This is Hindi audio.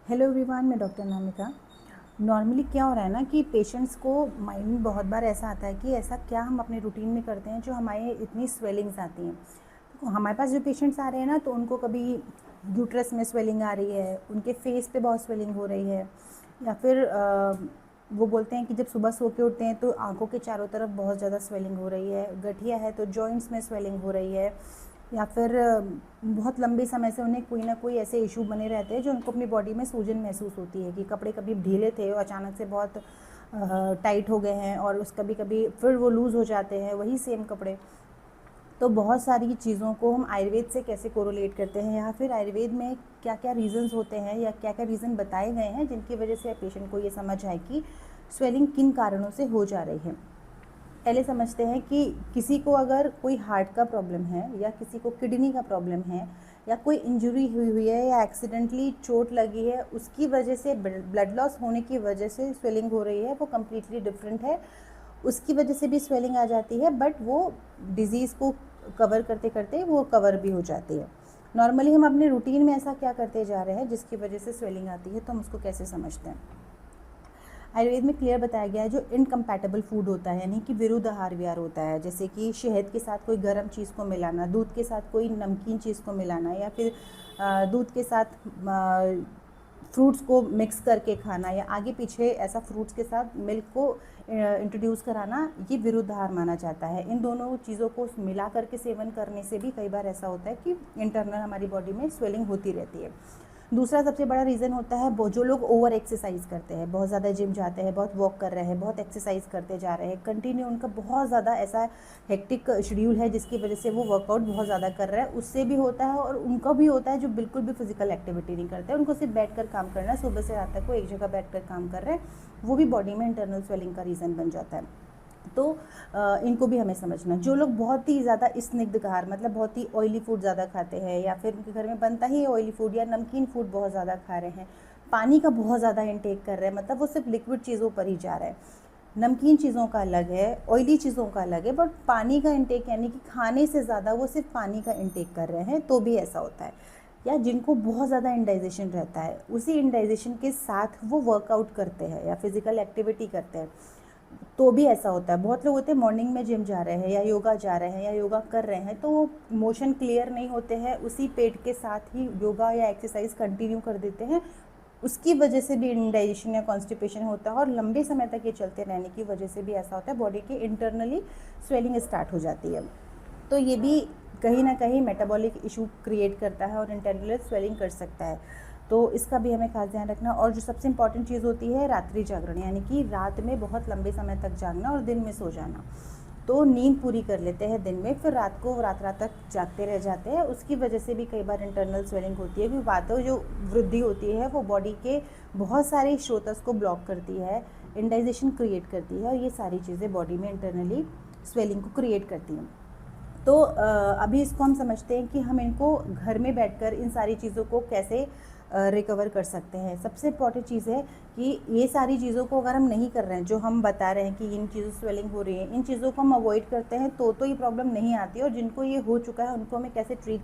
हेलो एवरीवन, मैं डॉक्टर नामिका। नॉर्मली क्या हो रहा है ना कि पेशेंट्स को माइंड में बहुत बार ऐसा आता है कि ऐसा क्या हम अपने रूटीन में करते हैं जो हमारे इतनी स्वेलिंग्स आती हैं। तो हमारे पास जो पेशेंट्स आ रहे हैं ना, तो उनको कभी यूट्रस में स्वेलिंग आ रही है, उनके फेस पे बहुत स्वेलिंग हो रही है, या फिर वो बोलते हैं कि जब सुबह सो के उठते हैं तो आंखों के चारों तरफ बहुत ज़्यादा स्वेलिंग हो रही है, गठिया है तो जॉइंट्स में स्वेलिंग हो रही है, या फिर बहुत लंबे समय से उन्हें कोई ना कोई ऐसे इशू बने रहते हैं जो उनको अपनी बॉडी में सूजन महसूस होती है कि कपड़े कभी ढीले थे और अचानक से बहुत टाइट हो गए हैं, और उस कभी कभी फिर वो लूज़ हो जाते हैं वही सेम कपड़े। तो बहुत सारी चीज़ों को हम आयुर्वेद से कैसे कोरिलेट करते हैं, या फिर आयुर्वेद में क्या क्या रीज़न्स होते हैं या क्या क्या रीज़न बताए गए हैं जिनकी वजह से पेशेंट को ये समझ आए कि स्वेलिंग किन कारणों से हो जा रही है। पहले समझते हैं कि किसी को अगर कोई हार्ट का प्रॉब्लम है, या किसी को किडनी का प्रॉब्लम है, या कोई इंजरी हुई हुई है, या एक्सीडेंटली चोट लगी है, उसकी वजह से ब्लड लॉस होने की वजह से स्वेलिंग हो रही है, वो कम्प्लीटली डिफरेंट है। उसकी वजह से भी स्वेलिंग आ जाती है, बट वो डिज़ीज़ को कवर करते करते वो कवर भी हो जाती है। नॉर्मली हम अपने रूटीन में ऐसा क्या करते जा रहे हैं जिसकी वजह से स्वेलिंग आती है, तो हम उसको कैसे समझते हैं। आयुर्वेद में क्लियर बताया गया है जो इनकम्पैटिबल फूड होता है, यानी कि विरुद्ध आहार विहार होता है, जैसे कि शहद के साथ कोई गर्म चीज़ को मिलाना, दूध के साथ कोई नमकीन चीज़ को मिलाना, या फिर दूध के साथ फ्रूट्स को मिक्स करके खाना, या आगे पीछे ऐसा फ्रूट्स के साथ मिल्क को इंट्रोड्यूस कराना, ये विरुद्ध आहार माना जाता है। इन दोनों चीज़ों को मिला करके सेवन करने से भी कई बार ऐसा होता है कि इंटरनल हमारी बॉडी में स्वेलिंग होती रहती है। दूसरा सबसे बड़ा रीज़न होता है जो लोग ओवर एक्सरसाइज करते हैं, बहुत ज़्यादा जिम जाते हैं, बहुत वॉक कर रहे हैं, बहुत एक्सरसाइज करते जा रहे हैं, कंटिन्यू उनका बहुत ज़्यादा ऐसा हेक्टिक शेड्यूल है जिसकी वजह से वो वर्कआउट बहुत ज़्यादा कर रहा है, उससे भी होता है। और उनका भी होता है जो बिल्कुल भी फिजिकल एक्टिविटी नहीं करते हैं, उनको सिर्फ बैठ कर काम करना है, सुबह से रात तक वो एक जगह बैठ कर काम कर रहे हैं, वो भी बॉडी में इंटरनल स्वेलिंग का रीज़न बन जाता है। तो इनको भी हमें समझना। जो लोग बहुत ही ज़्यादा स्निग्ध आहार, मतलब बहुत ही ऑयली फूड ज़्यादा खाते हैं, या फिर उनके घर में बनता ही ऑयली फूड या नमकीन फूड बहुत ज़्यादा खा रहे हैं, पानी का बहुत ज़्यादा इंटेक कर रहे हैं, मतलब वो सिर्फ लिक्विड चीज़ों पर ही जा रहे हैं। नमकीन चीज़ों का अलग है, ऑयली चीज़ों का अलग है, बट पानी का इंटेक यानी कि खाने से ज़्यादा वो सिर्फ पानी का इंटेक कर रहे हैं, तो भी ऐसा होता है। या जिनको बहुत ज़्यादा इंडाइजेशन रहता है, उसी इंडाइजेशन के साथ वो वर्कआउट करते हैं या फिजिकल एक्टिविटी करते हैं, तो भी ऐसा होता है। बहुत लोग होते हैं मॉर्निंग में जिम जा रहे हैं या योगा जा रहे हैं या योगा कर रहे हैं, तो वो मोशन क्लियर नहीं होते हैं, उसी पेट के साथ ही योगा या एक्सरसाइज कंटिन्यू कर देते हैं, उसकी वजह से भी इंडाइजेशन या कॉन्स्टिपेशन होता है, और लंबे समय तक ये चलते रहने की वजह से भी ऐसा होता है, बॉडी के इंटरनली स्वेलिंग स्टार्ट हो जाती है। तो ये भी कहीं ना कहीं मेटाबॉलिक इशू क्रिएट करता है और इंटरनल स्वेलिंग कर सकता है, तो इसका भी हमें खास ध्यान रखना। और जो सबसे इम्पॉर्टेंट चीज़ होती है रात्रि जागरण, यानी कि रात में बहुत लंबे समय तक जागना और दिन में सो जाना। तो नींद पूरी कर लेते हैं दिन में, फिर रात को रात तक जागते रह जाते हैं, उसकी वजह से भी कई बार इंटरनल स्वेलिंग होती है। क्योंकि वातों जो वृद्धि होती है वो बॉडी के बहुत सारे स्रोतस को ब्लॉक करती है, इंडाइजेशन क्रिएट करती है, और ये सारी चीज़ें बॉडी में इंटरनली स्वेलिंग को क्रिएट करती हैं। तो अभी इसको हम समझते हैं कि हम इनको घर में बैठकर इन सारी चीज़ों को कैसे रिकवर कर सकते हैं। सबसे इम्पॉर्टेंट चीज़ है कि ये सारी चीज़ों को अगर हम नहीं कर रहे हैं, जो हम बता रहे हैं कि इन चीज़ों से स्वेलिंग हो रही है, इन चीज़ों को हम अवॉइड करते हैं, तो ये प्रॉब्लम नहीं आती है। और जिनको ये हो चुका है उनको हमें कैसे ट्रीट